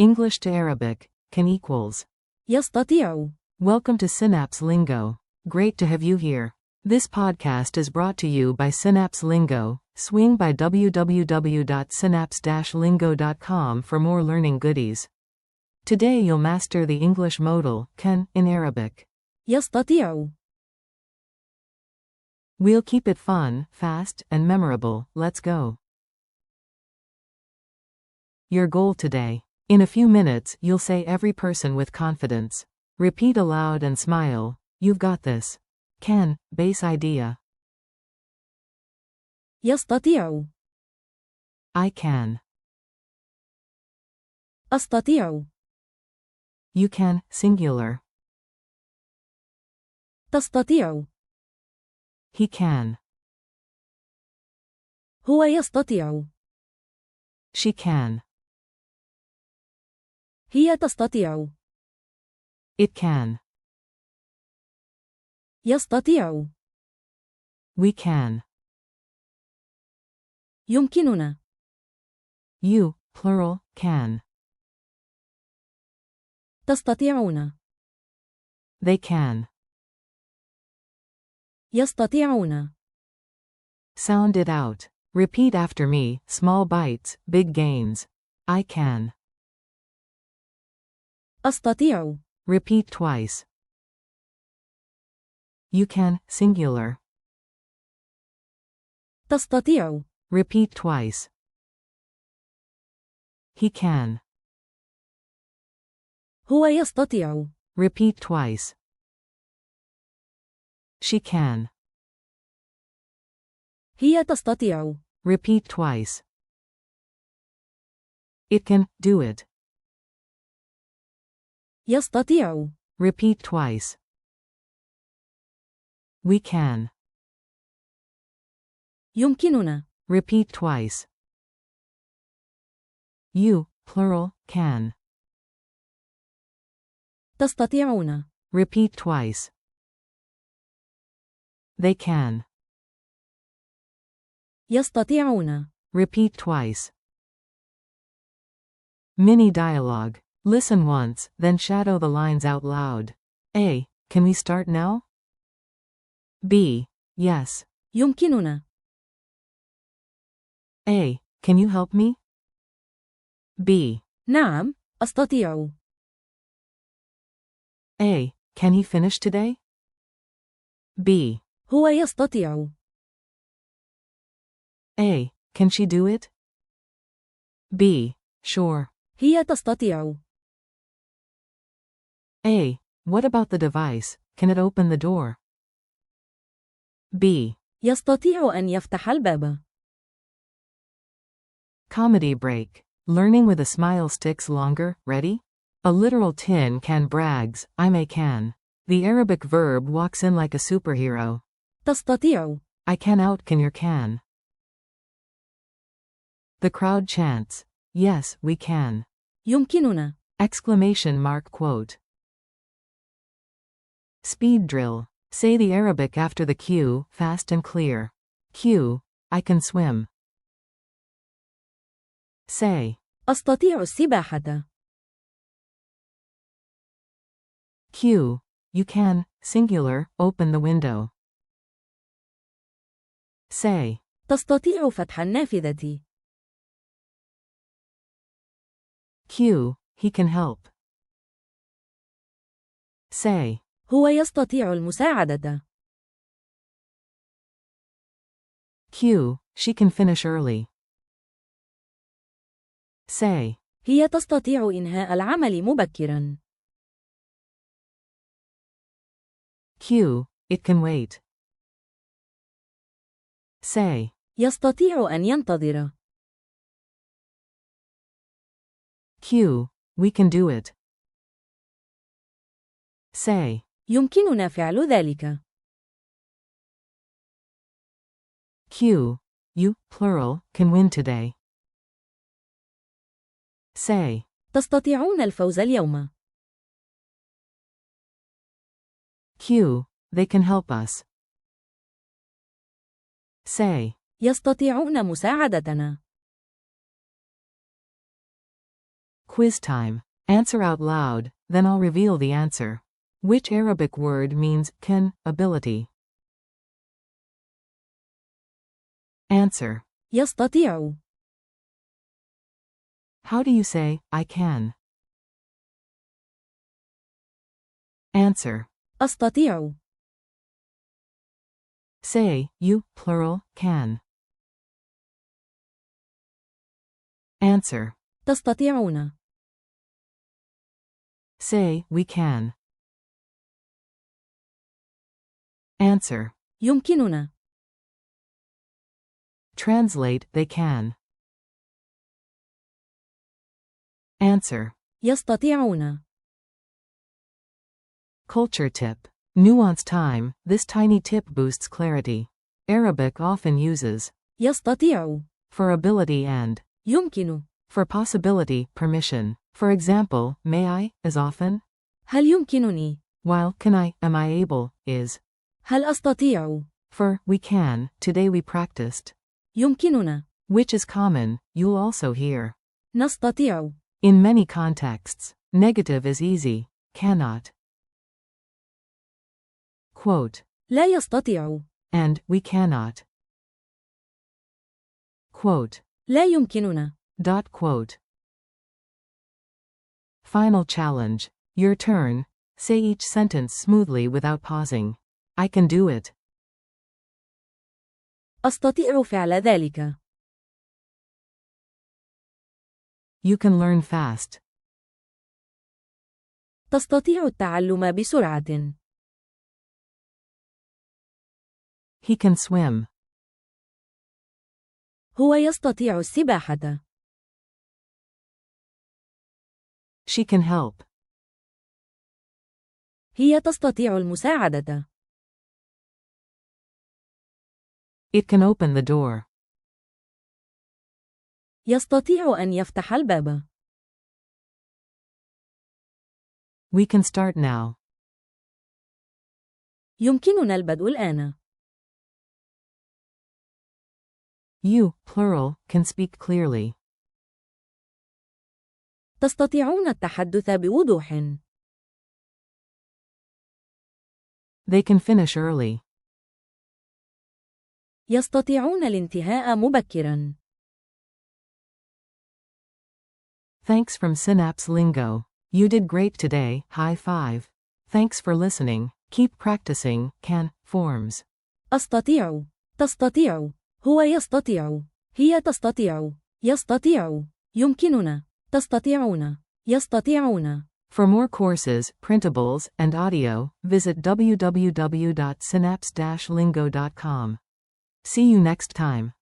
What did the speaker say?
English to Arabic, can equals. يستطيع. Welcome to Synapse Lingo. Great to have you here. This podcast is brought to you by Synapse Lingo. Swing by www.synapse-lingo.com for more learning goodies. Today you'll master the English modal, can, in Arabic. يستطيع. We'll keep it fun, fast, and memorable. Let's go. Your goal today. In a few minutes, you'll say every person with confidence. Repeat aloud and smile. You've got this. Can, base idea. يستطيع. I can. أستطيع. You can, singular. تستطيع. He can. هو يستطيع. She can. هي تستطيع. It can. يستطيع. We can. يمكننا. You, plural, can. تستطيعون. They can. يستطيعون. Sound it out. Repeat after me, small bites, big gains. I can. أستطيع. Repeat twice. You can, singular. تستطيع. Repeat twice. He can. هو يستطيع. Repeat twice. She can. هي تستطيع. Repeat twice. It can, do it. يستطيع. Repeat twice. We can. يمكننا. Repeat twice. You, plural, can. تستطيعون. Repeat twice. They can. يستطيعون. Repeat twice. Mini dialogue. Listen once, then shadow the lines out loud. A. Can we start now? B. Yes. يمكننا. A. Can you help me? B. نعم، أستطيع. A. Can he finish today? B. هو يستطيع. A. Can she do it? B. Sure. هي تستطيع. A. What about the device? Can it open the door? B. يستطيع أن يفتح الباب. Comedy break. Learning with a smile sticks longer. Ready? A literal tin can brags, I'm a can. The Arabic verb walks in like a superhero. تستطيع. I can out can your can. The crowd chants. Yes, we can. يمكننا. Exclamation mark quote. Speed drill. Say the Arabic after the cue, fast and clear. Cue. I can swim. Say. أستطيع السباحة. Cue. You can, singular, open the window. Say. تستطيع فتح النافذة. Cue. He can help. Say. هو يستطيع المساعدة. Cue. She can finish early. Say. هي تستطيع إنهاء العمل مبكرا. Cue. It can wait. Say. يستطيع أن ينتظر. Cue. We can do it. Say. يمكننا فعل ذلك. Cue. You, plural, can win today. Say. تستطيعون الفوز اليوم. Cue. They can help us. Say. يستطيعون مساعدتنا. Quiz time. Answer out loud, then I'll reveal the answer. Which Arabic word means can, ability? Answer. يستطيع. How do you say, I can? Answer. أستطيع. Say, you, plural, can. Answer. تستطيعون. Say, we can. Answer. يمكننا. Translate, they can. Answer. يستطيعون. Culture tip. Nuance time. This tiny tip boosts clarity. Arabic often uses يستطيع. for ability and يمكن. for possibility, permission. For example, may I, is often, هل يمكنني؟ while can I, am I able, is. هل أستطيع؟ For we can, today we practiced. يمكننا. Which is common, you'll also hear. نستطيع. In many contexts, negative is easy, cannot. Quote. لا يستطيع. And, we cannot. Quote. لا يمكننا. Quote. Final challenge. Your turn. Say each sentence smoothly without pausing. I can do it. أستطيع فعل ذلك. You can learn fast. تستطيع التعلم بسرعة. He can swim. هو يستطيع السباحة. She can help. هي تستطيع المساعدة. It can open the door. يستطيع أن يفتح الباب. We can start now. يمكننا البدء الآن. You, plural, can speak clearly. تستطيعون التحدث بوضوح. They can finish early. يستطيعون الانتهاء مبكرا. Thanks from Synapse Lingo. You did great today, high five. Thanks for listening. Keep practicing, can, forms. أستطيع. تستطيع. هو يستطيع. هي تستطيع. يستطيع. يمكننا. تستطيعون. يستطيعون. For more courses, printables, and audio, visit www.synapse-lingo.com. See you next time.